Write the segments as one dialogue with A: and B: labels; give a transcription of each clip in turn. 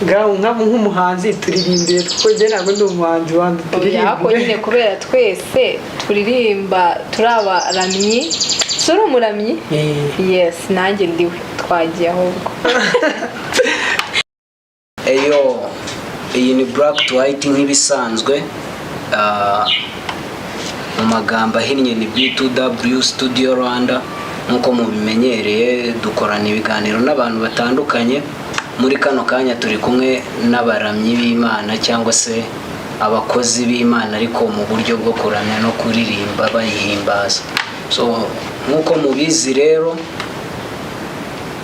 A: ngaho nk'umuhanzi turirimbire kuko njye ntabwo ndi umuhanzi wandi
B: turirimbire nyine kubera twese turirimba turabaramyi sura umuramyi yes nanjye ndiwe twagiye ahubwo
C: eyo iyi ni black to white nk'ibisanzwe mu magambo ahinnye ni B2W Studio Rwanda nkuko mubimenyereye dukorana ibiganiro n'abantu batandukanye muri kano kanya turi kumwe n'abaramyi b'Imana cyangwa se abakozi b'Imana ariko mu buryo bwo kuramya no kuririmba bayihimbaza so nkuko mubizi rero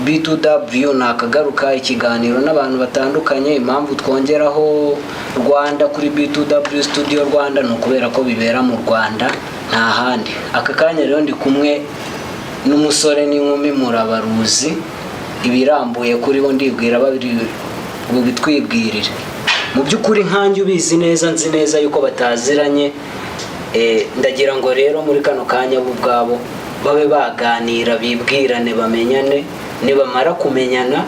C: B2W nakagaruka ikiganiro n'abantu batandukanye impamvu twongeraho Rwanda kuri B2W Studio Rwanda no kubera ko bibera mu Rwanda nta handi aka kanya rero ndi kumwe n'umusore n'inkumi murabaruzi ibirambuye kuri bo ndibwira babiri ngo bitwibwirire mu by'ukuri nkanjye ubizi neza nzi neza yuko bataziranye ndagira ngo rero muri kano kanya bo ubwabo babe baganira bibwirane bamenyane nibamara kumenyana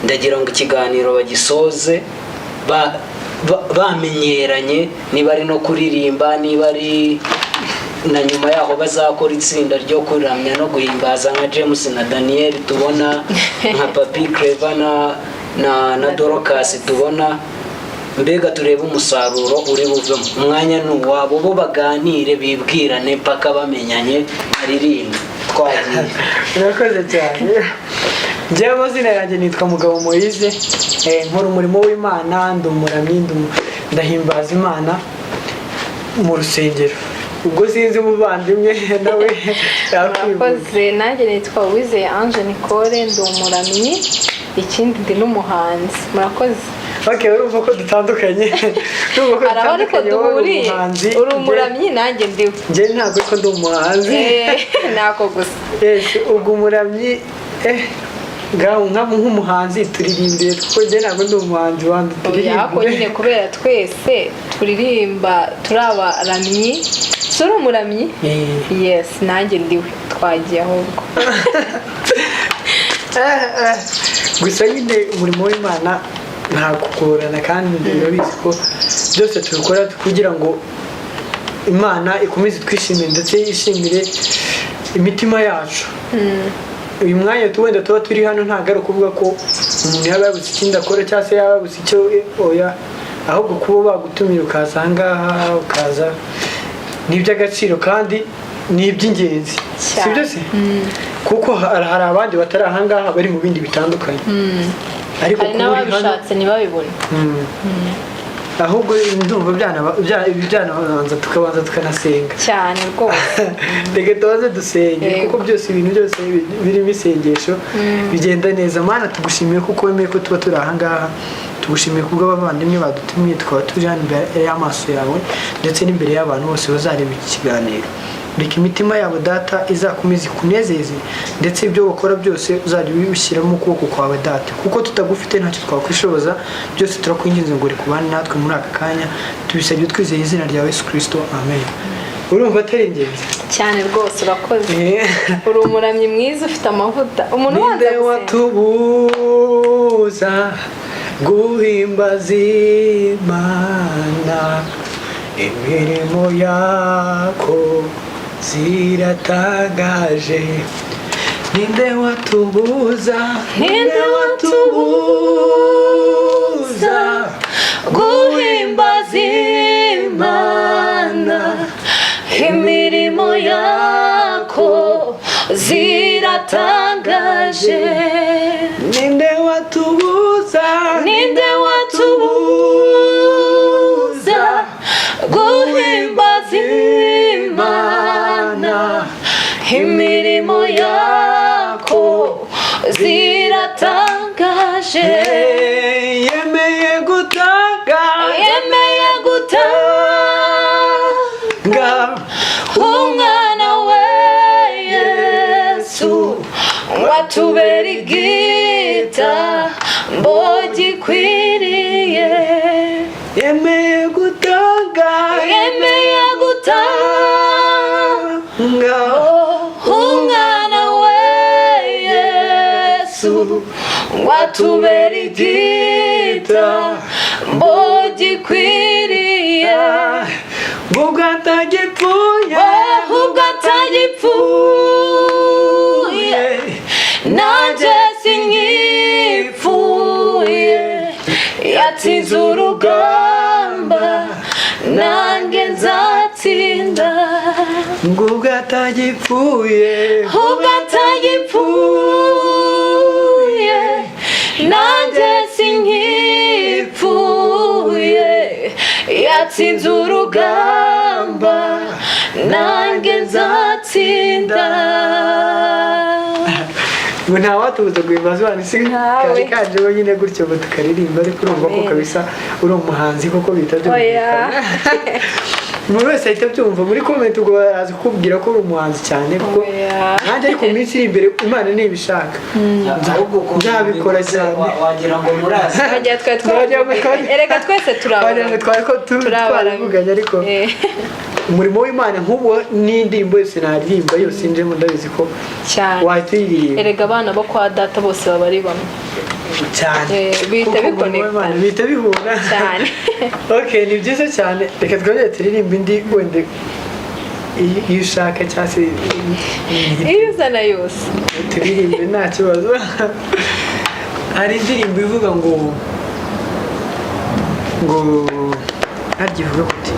C: ndagira ngo ikiganiro bagisoze bamenyeranye niba ari no kuririmba niba ari na nyuma yaho bazakora itsinda ryo kuramya no guhimbaza nka James na Daniel tubona nka Papi Clever na Dorcas tubona mbega turebe umusaruro uri buvemo umwanya n'uwabo bo baganire bibwirane paka bamenyanye aririmba twagiye
A: urakoze cyane njyewe amazina yanjye nitwa Mugabo Moise nkora umurimo w'Imana ndumuramyi ndahimbaza Imana mu rusengero ubwo sinzi umuvandimwe nawe
B: yakoze nanjye nitwa Moise Ange Nicole ndumuramyi ikindi ndi n'umuhanzi murakoze
A: okay urumva ko dutandukanye
B: arabari ko duhuriye uri umuramyi nanjye ndiwe
A: njye ntabwo ko ndi umuhanzi
B: nako gusa
A: ubwo umuramyi ngaho nk'umuhanzi turirimbire kuko njye ntabwo ndi umuhanzi wandi
B: turirimbire nyine kubera twese turirimba turabaramyi sura umuramyi yes nanjye ndiwe twagiye ahubwo
A: gusa nyine umurimo w'Imana nta kugorana kandi ndabizi ko byose tubikora kugira ngo Imana ikomeze twishimire ndetse yishimire imitima yacu uyu mwanya tuwenda tuba turi hano ntago ari ukuvuga ko umuntu yaba yabuze ikindi akora cyangwa se yaba yabuze icyo oya ahubwo kuba bagutumira ukaza ahangaha ukaza ni iby'agaciro kandi ni iby'ingenzi sibyo se kuko hari abandi batari ahangaha bari mu bindi bitandukanye
B: ariko n'ababishatse ntibabibone
A: ahubwo ndumva byanabanza tukabanza tukanasenga
B: cyane rwose
A: reka tubaze dusenge kuko byose ibintu byose birimo isengesho bigenda neza Mana tugushimiye kuko wemeye ko tuba turi ahangaha tugushimiye kubwo abavandimwe badutumiye tukaba turi hano imbere y'amaso yawe ndetse n'imbere y'abantu bose bazareba iki kiganiro reka imitima yabo data izakomeza ikunezeze ndetse ibyo bakora byose uzajya ubishyiramo ukuboko kwawe data kuko tutagufite ntacyo twakwishoboza byose turakwinginze ngo rikubane natwe muri aka kanya tubisabye twizeye izina rya Yesu Kristo amen urumva atari ingenzi
B: cyane rwose urakoze uri umuramyi mwiza ufite amavuta umuntu
A: wanze watubuza guhimbaza Imana imirimo yako ziratangaje ninde watubuza guhimbaza Imana imirimo yako ziratangaje ninde watubuza guhimbaza Imana imirimo yako ziratangaje yemeye gutanga umwana we Yesu watubera igitambo gikwiriye yemeye gutanga umwana we Yesu watubera igitambo
B: mbogikwiriye
A: ubwo atagipfuye
B: ahubwo atagipfuye nanjye sinkipfuye yatsinze urugamba nanjye nzatsinda
A: ubwo atagipfuye
B: ubwo atagipfuye nanjye sinkipfuye yatsinze urugamba nanjye nzatsinda
A: ngo ntawatubuza guhimbaza Imana isi kari kaje nyine gutyo ngo tukaririmba ariko urumva ko kabisa uri umuhanzi koko bita byumvikana umuntu wese ahita byumva muri comment ubwo baraza kukubwira ko uri umuhanzi cyane kuko nanjye ariko mu minsi iri imbere Imana nibishaka nzabikora cyane
C: wagira ngo murazi
B: erega twese
A: turabavuganya ariko umurimo w'Imana nk'ubu n'indirimbo yose naririmba yose njemo ndabizi ko
B: cyane
A: wahita uyiririmba
B: erega abana bo kwa data bose baba ari bamwe
A: cyane
B: bihita bikonekana
A: bihita bihura
B: cyane
A: okay ni byiza cyane reka twongere turirimba indi wende iyo ushaka cyangwa se
B: iyo uzana yose
A: turirimbe nta kibazo hari indirimbo ivuga ngo harya ivuga kuti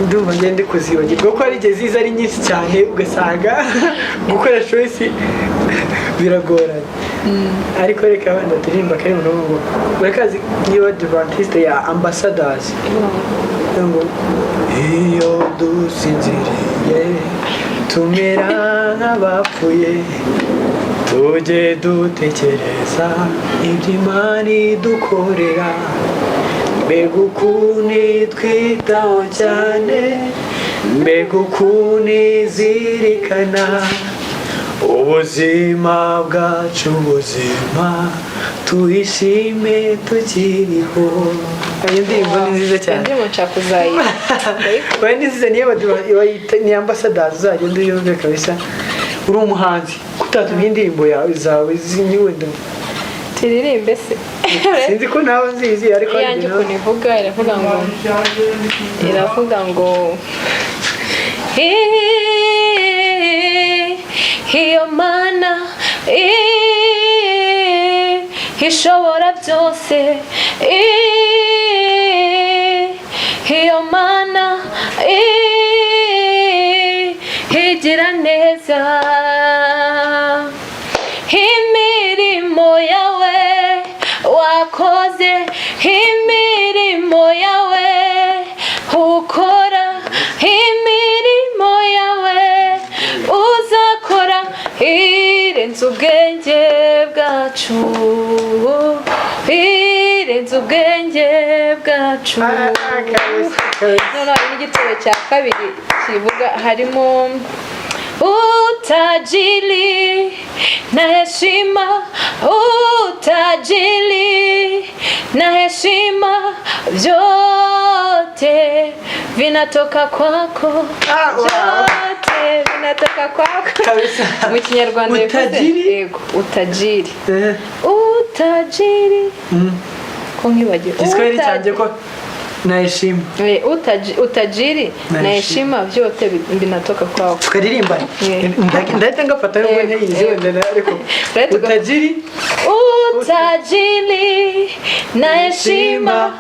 A: ndumva ngende kuzibagirwa ko hari igihe ziza ari nyinshi cyane ugasanga gukora choice biragoranye ariko reka abandi turirimba kari mu ngo urakazi niba Adventiste ya Ambassadors ngo iyo dusinziriye tumera nk'abapfuye tujye dutekereza ibyo Imana idukorera mbega ukuntu twitaho cyane mbega ukuntu izirikana ubuzima bwacu buzima tuyishime tukiriho iyi ndirimbo ni nziza cyane
B: indirimbo nshaka kuzayiba
A: wowe ni nziza niyo ni Ambassadors uzagenda uyumve kabisa uri umuhanzi kutatubwira indirimbo zawe zimwe wenda
B: turirimbe se
A: sinzi ko nawe nzizi ariko
B: yanjye ukuntu ivuga iravuga ngo iyo Mana ishobora byose iyo Mana igira neza imirimo yawe wakoze imirimo yawe ukora imirimo yawe uzakora irenze ubwenge bwacu irenze ubwenge bwacu noneho n'igitabo cya kabiri kivuga harimo utajiri na heshima utajiri na heshima vyote vinatoka kwako vyote vinatoka kwako mu kinyarwanda yego utajiri utajiri ko nkibagiwe
A: Kiswahili cyanjye ko na heshima
B: utajiri na heshima vyote vinatoka kwako
A: tukaririmba ndahita ngafata ngo nteyizi wenda ariko utajiri
B: na heshima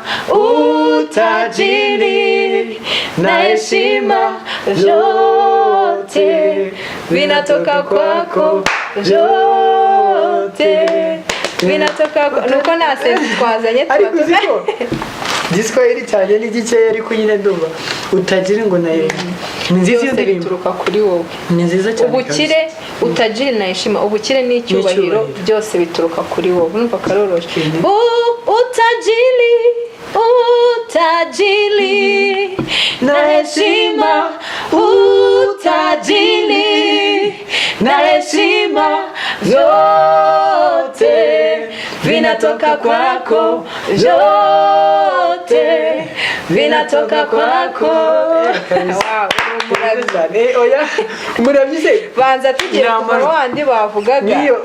B: utajiri na heshima vyote vinatoka kwako vyote vinatoka nuko nasenze twazanye
A: ariko uziko Giswahili cyane ni gikeya ariko nyine ndumva utagira ngo naye ni nziza ndirimbo
B: bituruka kuri wowe
A: ni nziza cyane
B: ubukire utajiri na heshima ubukire n'icyubahiro byose bituruka kuri wowe urumva karoroshe utajiri na heshima utajiri na heshima vyote vinatoka kwako vyote vinatoka kwako.
A: Oya murabize
B: banza tugiye ku wandi bavugaga
A: niyo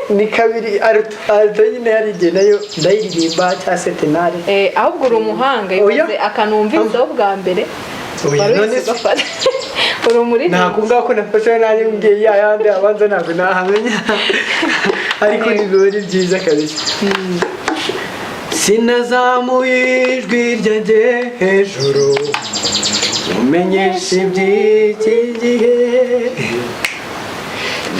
A: ni kabiri alto nyine yarige nayo ndayiririmba cya setenari
B: ahubwo uri umuhanga ibaze akanumvizaho bwa mbere
A: ntabwo ngako nafashe nanjye ngiye yayandi abanza ntabwo nahamenya ariko ni birori byiza kabisa. Sinazamuye ijwi ryanjye hejuru umenyesha iby'iki gihe,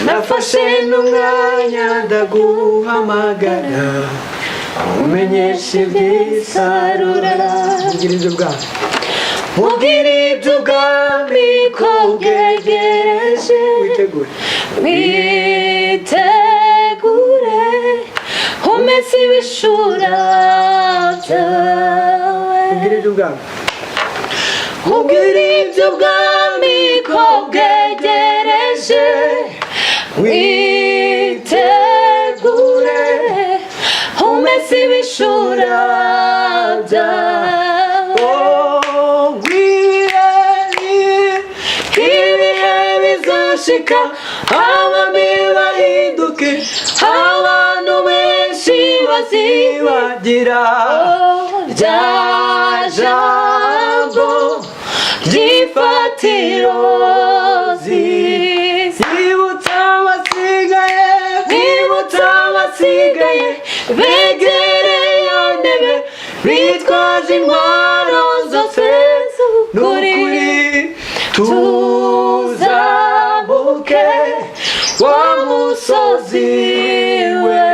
A: nafashe n'umwanya ndaguhamagara umenyesha iby'isarura. Mubwire iby'ubwami ko bwegereje, witegure umese ibishura byawe. Mubwire iby'ubwami ko bwegereje, witegure umese ibishura byawe. Abami bahinduke, abantu benshi bazibagira rya jambo ry'ifatiro, zibutsa abasigaye begereye ntebe bitwaje intwaro zose. Nukuri tuzamuke wa musozi we,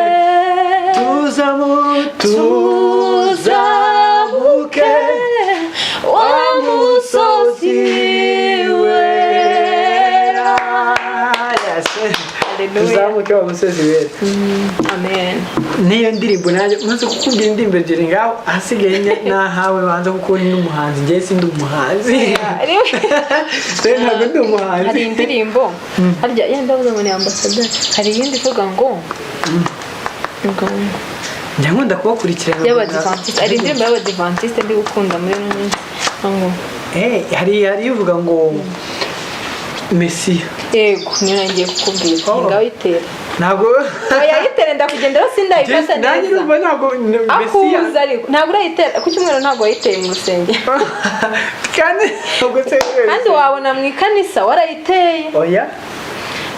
A: tuzamuke wa musozi wera. Tuzamuke wa musozi wera.
B: Amen.
A: Niyo ndirimbo nanjye maze kukubwira indirimbo ebyiri ngaho, ahasigaye nahawe banza kuko uri n'umuhanzi. Njye sindi umuhanzi, ntabwo ndi umuhanzi.
B: Hari indirimbo harya yenda ndavuze ngo ni ambassadeur, hari iyindi ivuga ngo
A: njya nkunda kubakurikirana
B: y'abadivantiste. Hari indirimbo y'abadivantiste ndi gukunda muri ino minsi ngo
A: hari ivuga ngo Mesiya.
B: Yego niyo nagiye kukubwira ngaho itera.
A: Ntabwo
B: yayitere ndakugendera sindayifata neza.
A: Nanjye urumva ntabwo Mesiya
B: ntabwo urayitera ku cyumweru, ntabwo wayiteye mu rusengero
A: kandi
B: wabona mu ikanisa warayiteye.
A: Oya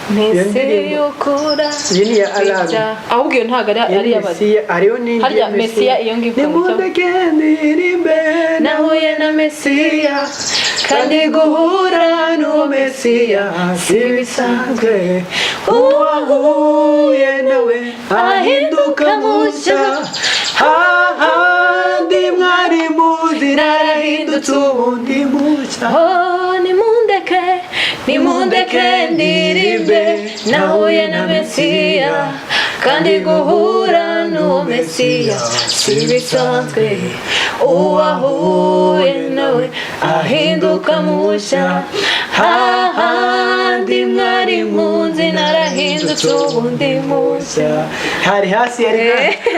B: Mesiya ukura ahubwo iyo ntabwo ari iy'abadi. Harya Mesiya iyo ngiyo nahuye na Mesiya kandi guhura n'uwo Mesiya si bisanzwe, uwahuye nawe ahinduka mushya, hahandi mwari muzi narahindutse ubundi mushya. Nimundeke ndirimbe nahuye na Mesiya kandi guhura n'uwo Mesiya si bisanzwe, uwahuye nawe ahinduka mushya, hahandi mwari munzi narahindutse ubundi mushya.
A: hari hasi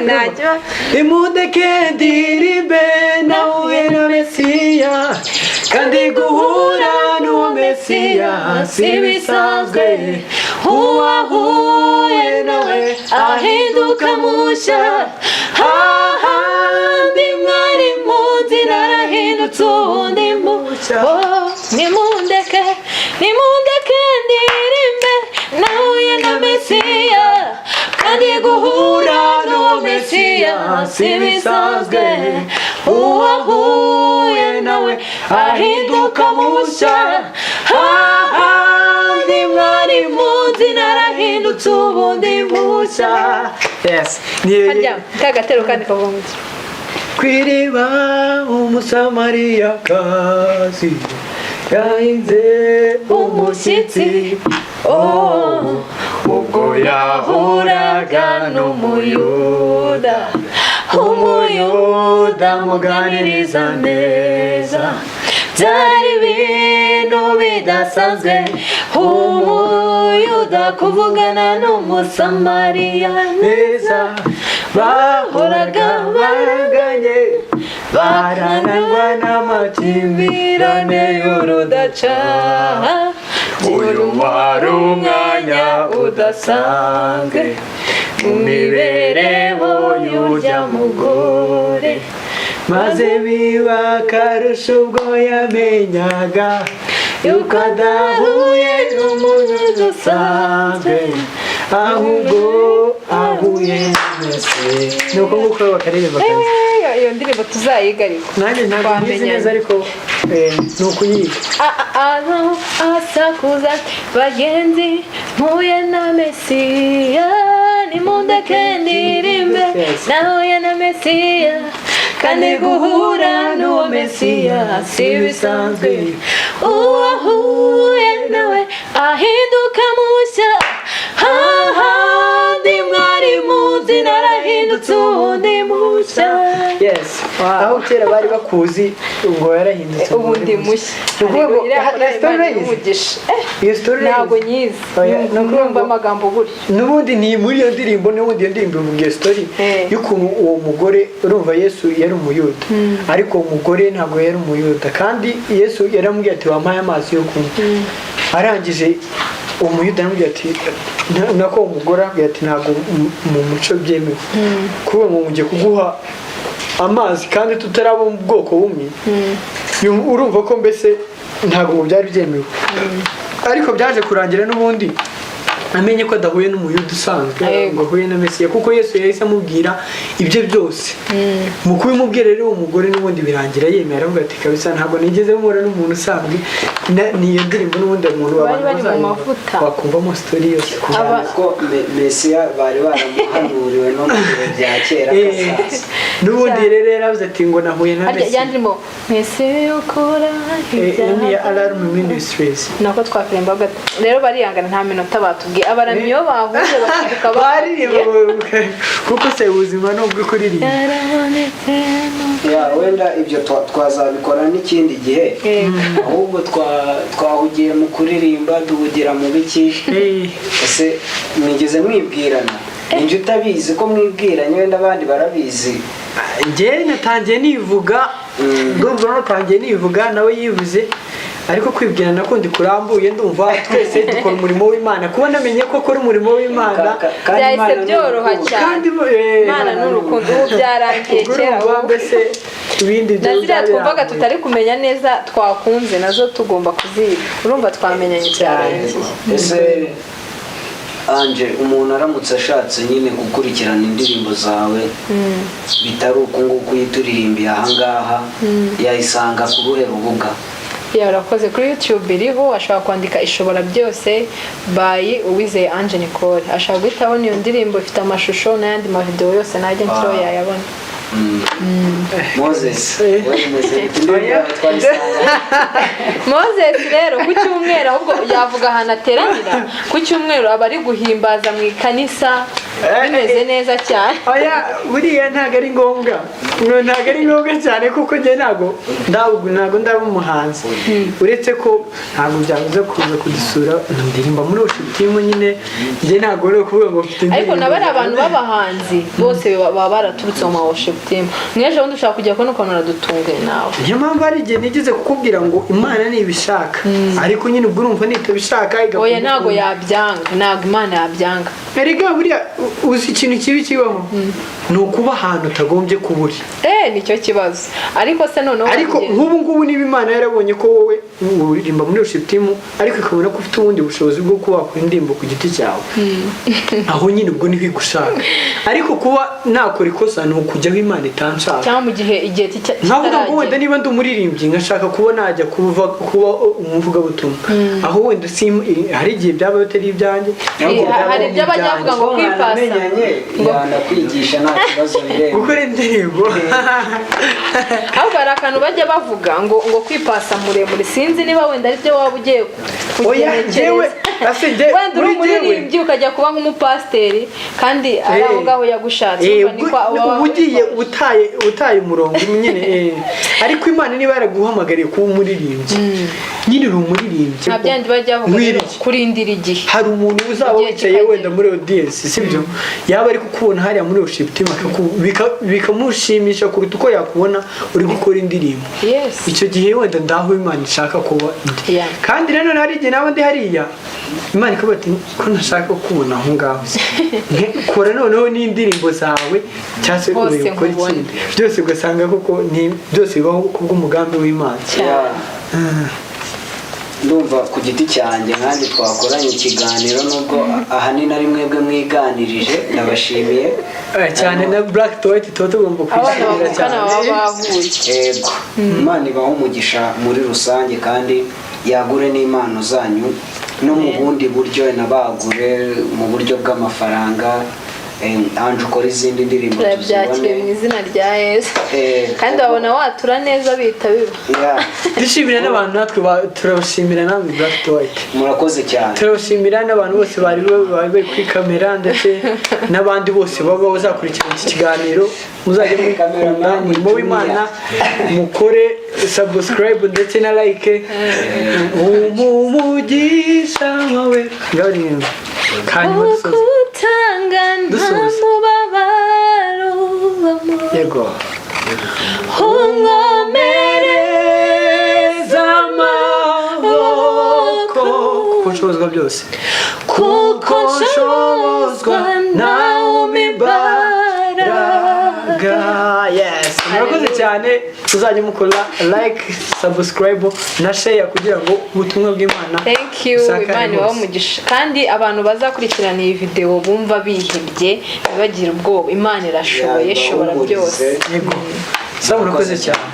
B: ntacyo.
A: Nimundeke ndirimbe nahuye na Mesiya kandi guhura n'uwo Mesiya si bisanzwe, uwahuye nawe ahinduka mushya, hahandi mwari munzi narahindutse ubundi mushya. Nimundeke ndirimbe nahuye na Mesiya kandi guhura n'uwo Mesiya si bisanzwe, uwahuye nawe ahinduka mushya, hahandi mwari munzi narahindutse ubundi mushya.
B: Harya kagatero kandi kavuga ngo
A: kw'iriba umusamariyakazi yahinze umushyitsi, ubwo yahuraga n'umuyuda, umuyuda muganiriza neza, byari ibintu bidasanzwe, umuyuda kuvugana n'umusamariya neza, bahoraga baranganye arangwa n'amakimbirane y'urudaca uyu wari umwanya udasanzwe mu mibereho y'urya mugore maze biba akarusho ubwo yamenyaga yuko adahuye n'umuntu udasanzwe ahubwo ahuye n'ese nuko nguko bakaririmba kazi
B: iyo ndirimbo tuzayiga ariko
A: nanjye ntabwo ngize neza ariko ni ukuyiga
B: asakuza bagenzi mpuye na Mesiya nimundeke ndirimbe nahuye na Mesiya kandi guhura n'uwo Mesiya si bisanzwe uwahuye nawe ahinduka mushya hahandi mwari muzi narahindutse ubundi mushya
A: aho kera bari bakuzi ngo yarahindutse
B: ubundi mushya iyo story ntabwo nyizi numva amagambo gutyo
A: n'ubundi ni muri iyo ndirimbo n'ubundi iyo ndirimbo ivuga iyo story y'ukuntu uwo mugore urumva Yesu yari umuyuda ariko uwo mugore ntabwo yari umuyuda kandi Yesu yaramubwiye ati wampaye amazi yo kunywa arangije uwo muyuda aramubwiye ati nako uwo mugore aramubwiye ati ntabwo mu muco byemewe kuba ngo ngiye kuguha amazi kandi tutaraba mu bwoko bumwe urumva ko mbese ntabwo byari byemewe ariko byaje kurangira n'ubundi amenye ko adahuye n'umuyuda usanzwe ngo ahuye na Mesiya kuko Yesu yahise amubwira ibyo byose mu kubimubwira rero umugore n'ubundi birangira yemera aravuga ati kabisa ntabwo nigeze mpura n'umuntu usanzwe niyo ndirimbo n'ubundi umuntu wakumvamo story yose
C: ko Mesiya bari baramuhanuriwe no mu bihe bya kera
A: n'ubundi rero yaravuze ati ngo nahuye na Mesiya
B: yandimo Mesiya ukora
A: ni Alarm Ministries
B: nako twakiremba rero bariyangana nta minota batubwiye abaramyi iyo bahuze bakibuka
A: baririmba kuko se ubuzima no bwo kuririmba
C: wenda ibyo twazabikora n'ikindi gihe ahubwo twahugiye mu kuririmba duhugira mu biki ese mwigeze mwibwirana ninjye utabizi ko mwibwiranye wenda abandi barabizi
A: njyewe natangiye nivuga ndumva natangiye nivuga nawe yivuze ariko kwibwirana ko ndi kurambuye ndumva twese dukora umurimo w'Imana kuba namenye ko akora umurimo w'Imana
B: byahise byoroha cyane Imana n'urukundo ubu byarangiye kera
A: mbese ibindi
B: nazira twumvaga tutari kumenya neza twakunze nazo tugomba kuziga urumva twamenyanye cyane
C: ese Ange umuntu aramutse ashatse nyine gukurikirana indirimbo zawe bitari uko nguko uyituririmbiye ahangaha yayisanga ku ruhe rubuga
B: yarakoze kuri YouTube iriho ashobora kwandika ishobora byose by Uwizeye Ange Nicole ashobora guhitaho niyo ndirimbo ifite amashusho n'ayandi mavideo yose najye ntiro yayabona
C: Moise
B: Moise rero ku cyumweru ahubwo yavuga ahantu ateranira ku cyumweru aba ari guhimbaza mu ikanisa bimeze neza cyane
A: buriya ntabwo ari ngombwa cyane kuko njye ntabwo ndaba umuhanzi uretse ko ntabwo byabuze kuza kudusura ndirimba muri worship team nyine njye ntabwo ari ukuvuga ngo mfite indirimbo
B: ariko nabari abantu b'abahanzi bose baba baraturutse mu worship team mweje wundi ushaka kujya kubona ukuntu uradutunge nawe
A: niyo mpamvu hari igihe nigeze kukubwira ngo Imana ntibishaka ariko nyine ubwo urumva nitabishaka
B: oya ntabwo yabyanga ntabwo Imana yabyanga
A: erega buriya uzi ikintu kibi kibaho ni ukuba ahantu utagombye kuburi
B: nicyo kibazo ariko se noneho
A: ariko nk'ubu ngubu niba Imana yarabonye ko wowe uririmba muri worship team ariko ikabona ko ufite ubundi bushobozi bwo kuba wakora indirimbo ku giti cyawe aho nyine ubwo niho igushaka ariko kuba nakora ikosa ni ukujyaho Imana itanshaka
B: cyangwa mu gihe
A: nkavuga ngo wenda niba ndi umuririmbyi ngashaka kuba najya kuba umuvugabutumwa aho wenda hari igihe byaba bitari ibyanjye
B: hari ibyo bajya bavuga ngo kwipasa
C: ngo ndakwigisha nta kibazo bireba
A: gukora indirimbo
B: ahubwo hari akantu bajya bavuga ngo kwipasa muremure sinzi niba wenda ari byo waba ugiye
A: kugenekereza
B: wenda uri umuririmbyi ukajya kuba nk'umupasiteri kandi ari aho ngaho yagushatse
A: uba ugiye utaye umurongo nyine ariko Imana niba yaraguhamagariye kuba umuririmbyi nyine uri umuririmbyi
B: nta byandi bajya bavuga kurindira igihe
A: hari umuntu uzaba wicaye wenda muri audience sibyo yaba ari kukubona hariya muri worship team bikamushimisha kuruta uko yakubona uri gukora indirimbo icyo gihe wenda ndaho Imana ishaka kuba kandi rero hari igihe nawe ndi hariya Imana ikaba ati ko ntashaka kubona aho ngaho kora noneho n'indirimbo zawe cyangwa se ukora ikindi byose ugasanga koko byose bibaho kubw'umugambi w'Imana
C: ndumva ku giti cyanjye kandi twakoranye ikiganiro nubwo ahanini ari mwebwe mwiganirije ndabashimiye
A: cyane na Black to White tuba tugomba kwishimira cyane
C: yego Imana ibaho umugisha muri rusange kandi yagure n'impano zanyu no mu bundi buryo nabagure mu buryo bw'amafaranga Ange ukora izindi ndirimbo
B: tuzibone mu izina rya Yesu kandi babona watura neza bita biba
A: dushimira n'abantu natwe turabashimira namwe Black to White
C: murakoze cyane
A: turabashimira n'abantu bose bari kuri kamera ndetse n'abandi bose baba bazakurikira iki kiganiro muzajye mukunda umurimo w'Imana mukore subscribe ndetse na like umugisha wawe ngabiri kandi
B: ukutanga mubabaro
A: yego
B: unkomereza amaboko
A: kuko nshobozwa byose
B: kuko nshobozwa nawe umibaraga
A: murakoze cyane tuzajya mukora like subscribe na share kugira ngo ubutumwa bw'Imana
B: thank you Imana ibaho umugisha kandi abantu bazakurikirana iyi video bumva bihebye ntibagire ubwoba Imana irashoboye ishobora byose
A: yego murakoze cyane